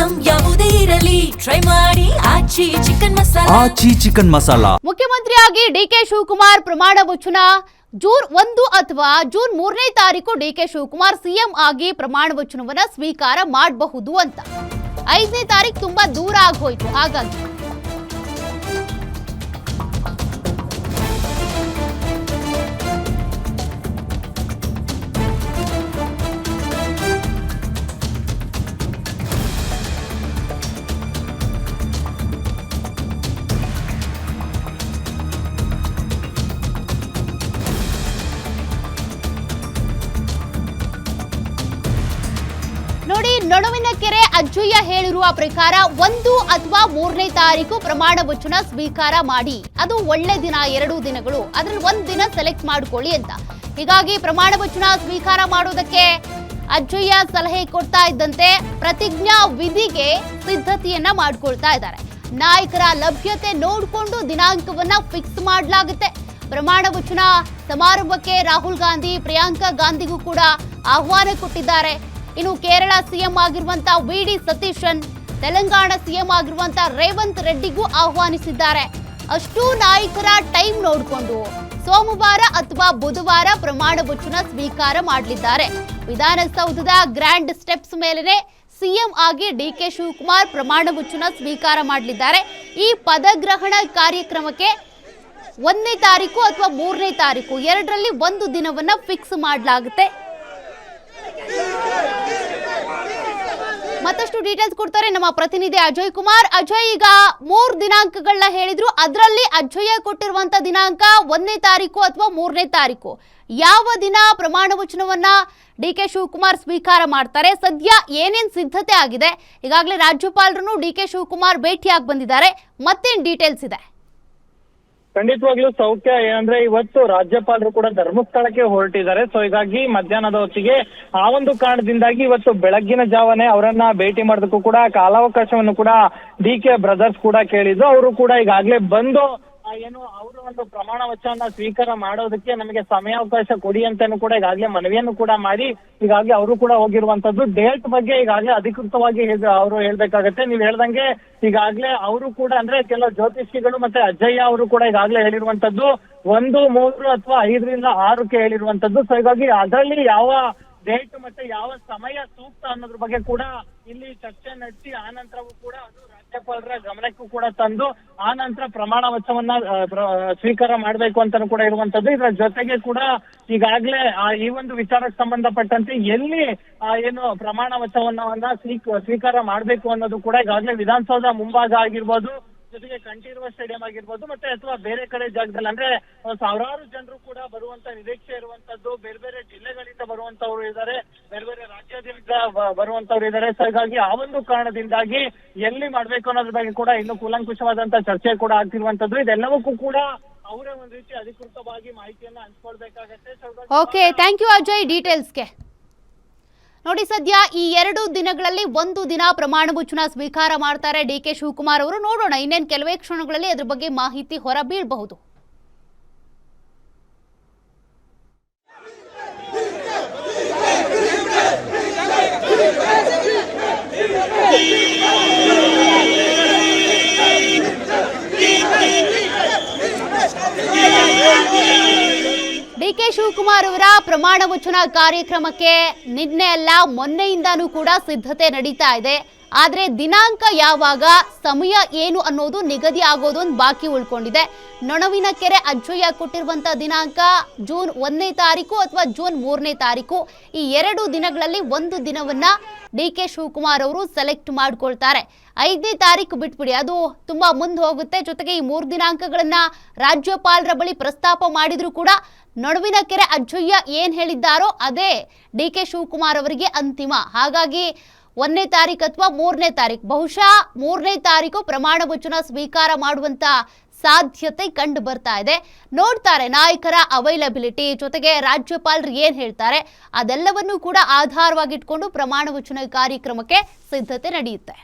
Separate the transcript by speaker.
Speaker 1: Item ಯಾವುದೇ ಇರಲಿ try ಮಾಡಿ ಆಚಿ ಚಿಕನ್ ಮಸಾಲಾ.
Speaker 2: ಮುಖ್ಯಮಂತ್ರಿಯಾಗಿ ಡಿಕೆ ಶಿವಕುಮಾರ್ ಪ್ರಮಾಣ ವಚನ ಜೂನ್ 1 ಅಥವಾ ಜೂನ್ 3ನೇ ತಾರೀಕು ಡಿಕೆ ಶಿವಕುಮಾರ್ ಸಿಎಂ ಆಗಿ ಪ್ರಮಾಣ ವಚನವನ್ನ ಸ್ವೀಕಾರ ಮಾಡಬಹುದು ಅಂತ. 5ನೇ ತಾರೀಕು ತುಂಬಾ ದೂರ ಆಗೋಯ್ತು. ಹಾಗಾಗಿ ನೋಡಿ, ನಡುವಿನಕೆರೆ ಅಜ್ಜಯ್ಯ ಹೇಳಿರುವ ಪ್ರಕಾರ 1 ಅಥವಾ 3ನೇ ತಾರೀಕು ಪ್ರಮಾಣ ವಚನ ಸ್ವೀಕಾರ ಮಾಡಿ. ಅದು ಒಳ್ಳೆ ದಿನ, 2 ದಿನಗಳು, ಅದ್ರಲ್ಲಿ 1 ದಿನ ಸೆಲೆಕ್ಟ್ ಮಾಡ್ಕೊಳ್ಳಿ ಅಂತ. ಹೀಗಾಗಿ ಪ್ರಮಾಣ ವಚನ ಸ್ವೀಕಾರ ಮಾಡೋದಕ್ಕೆ ಅಜ್ಜಯ್ಯ ಸಲಹೆ ಕೊಡ್ತಾ ಇದ್ದಂತೆ ಪ್ರತಿಜ್ಞಾ ವಿಧಿಗೆ ಸಿದ್ಧತೆಯನ್ನ ಮಾಡ್ಕೊಳ್ತಾ ಇದ್ದಾರೆ. ನಾಯಕರ ಲಭ್ಯತೆ ನೋಡಿಕೊಂಡು ದಿನಾಂಕವನ್ನ ಫಿಕ್ಸ್ ಮಾಡಲಾಗುತ್ತೆ. ಪ್ರಮಾಣ ವಚನ ಸಮಾರಂಭಕ್ಕೆ ರಾಹುಲ್ ಗಾಂಧಿ, ಪ್ರಿಯಾಂಕಾ ಗಾಂಧಿಗೂ ಕೂಡ ಆಹ್ವಾನ ಕೊಟ್ಟಿದ್ದಾರೆ. ಇನ್ನು ಕೇರಳ ಸಿಎಂ ಆಗಿರುವಂತ ವಿ.ಡಿ. ಸತೀಶನ್, ತೆಲಂಗಾಣ ಸಿಎಂ ಆಗಿರುವಂತ ರೇವಂತ್ ರೆಡ್ಡಿಗೂ ಆಹ್ವಾನಿಸಿದ್ದಾರೆ. ಅಷ್ಟು ನಾಯಕರ ಟೈಮ್ ನೋಡಿಕೊಂಡು ಸೋಮವಾರ ಅಥವಾ ಬುಧವಾರ ಪ್ರಮಾಣ ವಚನ ಸ್ವೀಕಾರ ಮಾಡಲಿದ್ದಾರೆ. ವಿಧಾನಸೌಧದ ಗ್ರ್ಯಾಂಡ್ ಸ್ಟೆಪ್ಸ್ ಮೇಲೆ ಸಿಎಂ ಆಗಿ ಡಿಕೆ ಶಿವಕುಮಾರ್ ಪ್ರಮಾಣ ವಚನ ಸ್ವೀಕಾರ ಮಾಡಲಿದ್ದಾರೆ. ಈ ಪದಗ್ರಹಣ ಕಾರ್ಯಕ್ರಮಕ್ಕೆ 1ನೇ ತಾರೀಕು ಅಥವಾ 3ನೇ ತಾರೀಕು, ಎರಡರಲ್ಲಿ 1 ದಿನವನ್ನ ಫಿಕ್ಸ್ ಮಾಡಲಾಗುತ್ತೆ. ಮತ್ತಷ್ಟು ಡೀಟೇಲ್ಸ್ ಕೊಡ್ತಾರೆ ನಮ್ಮ ಪ್ರತಿನಿಧಿ ಅಜಯ್ ಕುಮಾರ್. ಅಜಯ್, ಈಗ 3 ದಿನಾಂಕಗಳನ್ನ ಹೇಳಿದ್ರು, ಅದರಲ್ಲಿ ಅಜಯ್ ಕೊಟ್ಟಿರುವಂತ ದಿನಾಂಕ 1ನೇ ತಾರೀಕು ಅಥವಾ 3ನೇ ತಾರೀಕು. ಯಾವ ದಿನ ಪ್ರಮಾಣ ವಚನವನ್ನ ಡಿಕೆ ಶಿವಕುಮಾರ್ ಸ್ವೀಕಾರ ಮಾಡ್ತಾರೆ? ಸದ್ಯ ಏನೇನ್ ಸಿದ್ಧತೆ ಆಗಿದೆ? ಈಗಾಗಲೇ ರಾಜ್ಯಪಾಲರನ್ನು ಡಿಕೆ ಶಿವಕುಮಾರ್ ಭೇಟಿಯಾಗಿ ಬಂದಿದ್ದಾರೆ. ಮತ್ತೇನ್ ಡೀಟೇಲ್ಸ್ ಇದೆ?
Speaker 3: ಖಂಡಿತವಾಗ್ಲೂ ಸೌಖ್ಯ ಏನಂದ್ರೆ ಇವತ್ತು ರಾಜ್ಯಪಾಲರು ಕೂಡ ಧರ್ಮಸ್ಥಳಕ್ಕೆ ಹೊರಟಿದ್ದಾರೆ. ಸೊ ಹೀಗಾಗಿ ಮಧ್ಯಾಹ್ನದ ಹೊತ್ತಿಗೆ ಆ ಒಂದು ಕಾರಣದಿಂದಾಗಿ ಇವತ್ತು ಬೆಳಗ್ಗಿನ ಜಾವನೆ ಅವರನ್ನ ಭೇಟಿ ಮಾಡೋದಕ್ಕೂ ಕೂಡ ಕಾಲಾವಕಾಶವನ್ನು ಕೂಡ ಡಿ.ಕೆ. ಬ್ರದರ್ಸ್ ಕೂಡ ಕೇಳಿದ್ರು. ಅವರು ಕೂಡ ಈಗಾಗಲೇ ಬಂದು ಏನು ಅವರು ಒಂದು ಪ್ರಮಾಣ ವಚನ ಸ್ವೀಕಾರ ಮಾಡೋದಕ್ಕೆ ನಮಗೆ ಸಮಯಾವಕಾಶ ಕೊಡಿ ಅಂತಾನು ಕೂಡ ಈಗಾಗಲೇ ಮನವಿಯನ್ನು ಕೂಡ ಮಾಡಿ ಈಗಾಗಲೇ ಅವರು ಕೂಡ ಹೋಗಿರುವಂತದ್ದು. ಡೇಟ್ ಬಗ್ಗೆ ಈಗಾಗಲೇ ಅಧಿಕೃತವಾಗಿ ಅವರು ಹೇಳ್ಬೇಕಾಗತ್ತೆ. ನೀವ್ ಹೇಳ್ದಂಗೆ ಈಗಾಗಲೇ ಅವರು ಕೂಡ ಅಂದ್ರೆ ಕೆಲವು ಜ್ಯೋತಿಷಿಗಳು ಮತ್ತೆ ಅಜ್ಜಯ್ಯ ಅವರು ಕೂಡ ಈಗಾಗಲೇ ಹೇಳಿರುವಂತದ್ದು 1, 3 ಅಥವಾ 5ರಿಂದ 6ಕ್ಕೆ ಹೇಳಿರುವಂತದ್ದು. ಸೊ ಹೀಗಾಗಿ ಅದರಲ್ಲಿ ಯಾವ ಡೇಟ್ ಮತ್ತೆ ಯಾವ ಸಮಯ ಸೂಕ್ತ ಅನ್ನೋದ್ರ ಬಗ್ಗೆ ಕೂಡ ಇಲ್ಲಿ ಚರ್ಚೆ ನಡೆಸಿ ಆ ನಂತರವೂ ಕೂಡ ಅದು ರಾಜ್ಯಪಾಲರ ಗಮನಕ್ಕೂ ಕೂಡ ತಂದು ಆ ನಂತರ ಪ್ರಮಾಣ ವಚನವನ್ನ ಸ್ವೀಕಾರ ಮಾಡ್ಬೇಕು ಅಂತಾನು ಕೂಡ ಇರುವಂತದ್ದು. ಇದರ ಜೊತೆಗೆ ಕೂಡ ಈಗಾಗಲೇ ಈ ಒಂದು ವಿಚಾರಕ್ಕೆ ಸಂಬಂಧಪಟ್ಟಂತೆ ಎಲ್ಲಿ ಏನು ಪ್ರಮಾಣ ವಚನವನ್ನ ಸ್ವೀಕಾರ ಮಾಡ್ಬೇಕು ಅನ್ನೋದು ಕೂಡ ಈಗಾಗಲೇ ವಿಧಾನಸೌಧ ಮುಂಭಾಗ ಆಗಿರ್ಬೋದು, ಜೊತೆಗೆ ಕಂಠೀರವ ಸ್ಟೇಡಿಯಂ ಆಗಿರ್ಬೋದು, ಮತ್ತೆ ಅಥವಾ ಬೇರೆ ಕಡೆ ಜಾಗದಲ್ಲಿ ಅಂದ್ರೆ ಸಾವಿರಾರು ಜನರು ಕೂಡ ಬರುವಂತ ನಿರೀಕ್ಷೆ ಇರುವಂತದ್ದು. ಬೇರೆ ಬೇರೆ ಜಿಲ್ಲೆಗಳಿಂದ ಬರುವಂತವ್ರು ಇದ್ದಾರೆ, ಬೇರೆ ಬೇರೆ ರಾಜ್ಯದಿಂದ ಬರುವಂತವ್ರು ಇದ್ದಾರೆ. ಸೊ ಹೀಗಾಗಿ ಆ ಒಂದು ಕಾರಣದಿಂದಾಗಿ ಎಲ್ಲಿ ಮಾಡ್ಬೇಕು ಅನ್ನೋದ್ರ ಬಗ್ಗೆ ಕೂಡ ಇನ್ನು ಕೂಲಂಕುಷವಾದಂತ ಚರ್ಚೆ ಕೂಡ ಆಗ್ತಿರುವಂತದ್ದು. ಇದೆಲ್ಲವಕ್ಕೂ ಕೂಡ ಅವರೇ ಒಂದ್ ರೀತಿ ಅಧಿಕೃತವಾಗಿ ಮಾಹಿತಿಯನ್ನ ಹಂಚ್ಕೊಳ್ಬೇಕಾಗತ್ತೆ.
Speaker 2: ಓಕೆ, ಥ್ಯಾಂಕ್ ಯು ಅಜಯ್ ಡೀಟೇಲ್ಸ್ಗೆ. ನೋಡಿ, ಸದ್ಯ ಈ 2 ದಿನಗಳಲ್ಲಿ 1 ದಿನ ಪ್ರಮಾಣ ವಚನ ಸ್ವೀಕಾರ ಮಾಡ್ತಾರೆ ಡಿಕೆ ಶಿವಕುಮಾರ್ ಅವರು. ನೋಡೋಣ, ಇನ್ನೇನು ಕೆಲವೇ ಕ್ಷಣಗಳಲ್ಲಿ ಅದ್ರ ಬಗ್ಗೆ ಮಾಹಿತಿ ಹೊರ ಬೀಳಬಹುದು. ಡಿಕೆ ಶಿವಕುಮಾರ್ ಅವರ ಪ್ರಮಾಣ ವಚನ ಕಾರ್ಯಕ್ರಮಕ್ಕೆ ನಿನ್ನೆ ಅಲ್ಲ ಮೊನ್ನೆಯಿಂದಾನೂ ಕೂಡ ಸಿದ್ಧತೆ ನಡೀತಾ ಇದೆ. ಆದ್ರೆ ದಿನಾಂಕ ಯಾವಾಗ, ಸಮಯ ಏನು ಅನ್ನೋದು ನಿಗದಿ ಆಗೋದು ಒಂದು ಬಾಕಿ ಉಳ್ಕೊಂಡಿದೆ. ನೊಣವಿನಕೆರೆ ಅಜ್ಜಯ್ಯ ಕೊಟ್ಟಿರುವಂತ ದಿನಾಂಕ ಜೂನ್ 1ನೇ ತಾರೀಕು ಅಥವಾ ಜೂನ್ 3ನೇ ತಾರೀಕು. ಈ 2 ದಿನಗಳಲ್ಲಿ 1 ದಿನವನ್ನ ಡಿಕೆ ಶಿವಕುಮಾರ್ ಅವರು ಸೆಲೆಕ್ಟ್ ಮಾಡ್ಕೊಳ್ತಾರೆ. 5ನೇ ತಾರೀಕು ಬಿಟ್ಬಿಡಿ, ಅದು ತುಂಬಾ ಮುಂದೆ ಹೋಗುತ್ತೆ. ಜೊತೆಗೆ ಈ 3 ದಿನಾಂಕಗಳನ್ನ ರಾಜ್ಯಪಾಲರ ಬಳಿ ಪ್ರಸ್ತಾಪ ಮಾಡಿದ್ರು ಕೂಡ ನಡುವಿನಕೆರೆ ಅಜ್ಜಯ್ಯ ಏನ್ ಹೇಳಿದ್ದಾರೋ ಅದೇ ಡಿಕೆ ಶಿವಕುಮಾರ್ ಅವರಿಗೆ ಅಂತಿಮ. ಹಾಗಾಗಿ 1ನೇ ತಾರೀಕು ಅಥವಾ 3ನೇ ತಾರೀಕು, ಬಹುಶಃ 3ನೇ ತಾರೀಕು ಪ್ರಮಾಣ ವಚನ ಸ್ವೀಕಾರ ಮಾಡುವಂತ ಸಾಧ್ಯತೆ ಕಂಡು ಬರ್ತಾ ಇದೆ. ನೋಡ್ತಾರೆ ನಾಯಕರ ಅವೈಲಬಿಲಿಟಿ, ಜೊತೆಗೆ ರಾಜ್ಯಪಾಲರು ಏನ್ ಹೇಳ್ತಾರೆ ಅದೆಲ್ಲವನ್ನೂ ಕೂಡ ಆಧಾರವಾಗಿಟ್ಕೊಂಡು ಪ್ರಮಾಣ ವಚನ ಕಾರ್ಯಕ್ರಮಕ್ಕೆ ಸಿದ್ಧತೆ ನಡೆಯುತ್ತೆ.